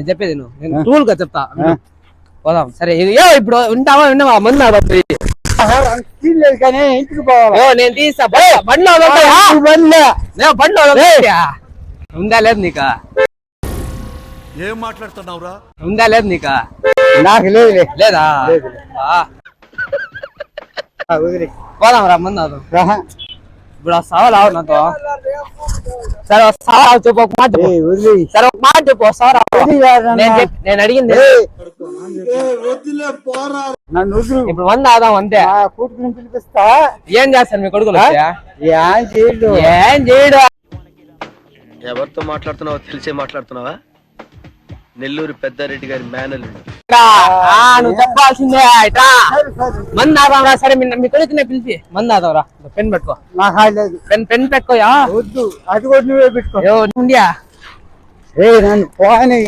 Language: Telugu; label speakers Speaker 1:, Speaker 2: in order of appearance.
Speaker 1: చెప్పేది నేను టూల్ గా చెప్తా పోదాం సరే ఇప్పుడు విన్నావా మంది
Speaker 2: కానీ ఇంటికి పోవాలి
Speaker 1: నేను తీస్తా బండ్లో ఉందా లేదు నీకా
Speaker 3: ఏం మాట్లాడుతున్నావురా
Speaker 1: ఉందా లేదు నీకా
Speaker 2: నాకు లేదు
Speaker 1: లేదా పోదాం రా మంది ఇప్పుడు వస్తావా రావు నాతో సరే వస్తావా చెప్పు ఒక మాట సరే ఒక మాట చెప్పు వస్తావా నేను అడిగింది ఇప్పుడు వంద ఆదాం అంతే
Speaker 2: కూతురు పిలిపిస్తా
Speaker 1: ఏం చేస్తాను మీ కొడుకులు
Speaker 2: ఏం చేయడు
Speaker 3: ఎవరితో మాట్లాడుతున్నావో తెలిసే మాట్లాడుతున్నావా నెల్లూరు పెద్దారెడ్డి గారి మేనల్
Speaker 1: నువ్వు చెప్పాల్సిందే మంది ఆదాంరా సరే మీ కొడుకునే పిలిచి మంది ఆదాంరా పెన్ పెట్టుకో పెన్ పెట్టుకోయా
Speaker 2: వద్దు అది కూడా నువ్వే పెట్టుకో
Speaker 1: ఉండియా
Speaker 2: నన్ను పోని